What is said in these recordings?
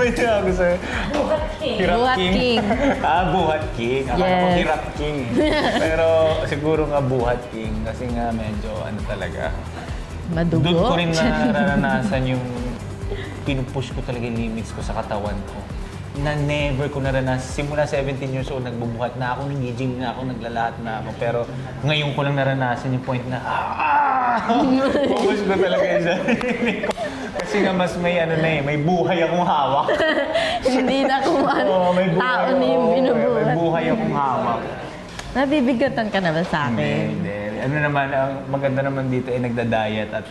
Pwede ako sa Hirap Buhat King. Buhat King. Akala ko Yes. Hirap King. Pero siguro nga Buhat King kasi nga medyo ano talaga. Madugo. Doon ko rin naranasan yung pinupush ko talaga yung limits ko sa katawan ko. Na never ko naranasan. Simula 17 years old, nagbubuhat na ako, nag-gym na ako, naglalahat na ako. Pero ngayon ko lang naranasan yung point na, pupush ko talaga yung sarili ko. Kasi nga mas may ano na may buhay akong hawak. Hindi na kung ano, May buhay tao na yung may binubuhat. buhay akong hawak. Nabibigatan ka na ba sa akin? Hindi. Ano naman, ang maganda naman dito ay nagda-diet at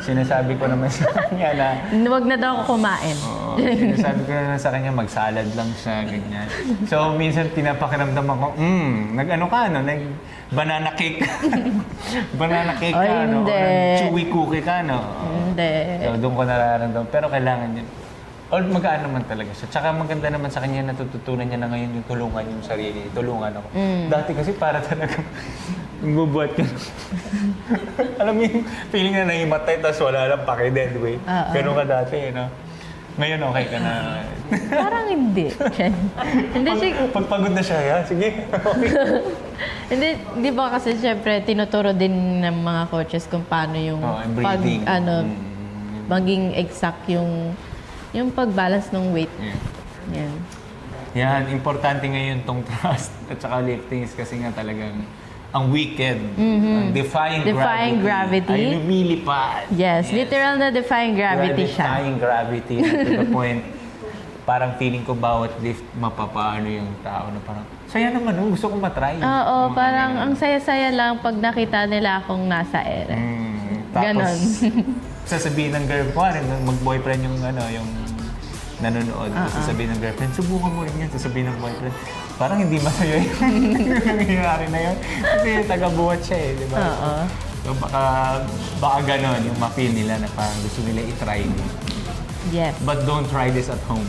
sinasabi ko naman sa kanya na Huwag na daw ako kumain. sinasabi ko naman sa kanya magsalad lang siya, ganyan. So, minsan pinapakiramdam ako, nag-ano ka, no? Nag-banana cake. Banana cake Ay, ka, no? O hindi. nag-chewy cookie ka, no? Hindi. So, doon ko nararamdaman. Pero kailangan yun. Or magaan naman talaga siya. Tsaka maganda naman sa kanya, natututunan niya na ngayon yung tulungan yung sarili. Tulungan ako. Dati kasi para talaga bubuhat ka. Alam mo yung feeling na nahimatay tapos wala lang pake dead way. Ganun ka dati, no? Ngayon okay ka na. Parang hindi. Hindi siya. Pagpagod na siya, ya? Sige. Hindi, di ba kasi syempre tinuturo din ng mga coaches kung paano yung And breathing. maging exact yung pag-balance ng weight. Yan. Yan, importante ngayon tong thrust at saka liftings kasi nga talagang ang wicked, ang defying gravity ay lumilipad. Yes, literal na defying gravity siya. Defying gravity to the point, parang feeling ko bawat lift mapapaano yung tao na parang, saya naman, gusto kong matry. Oo, parang ang saya-saya lang pag nakita nila akong nasa ere. Tapos, Ganon. sasabihin ng girl ko, mag-boyfriend yung nanonood. Sasabihin ng girlfriend, subukan mo rin yan. Sasabihin ng boyfriend, parang hindi masaya yung nangyayari na yun. Kasi taga-buhat siya eh, di ba? Oo. So baka ganon yung ma-feel nila na parang gusto nila i-try. Yes. But don't try this at home.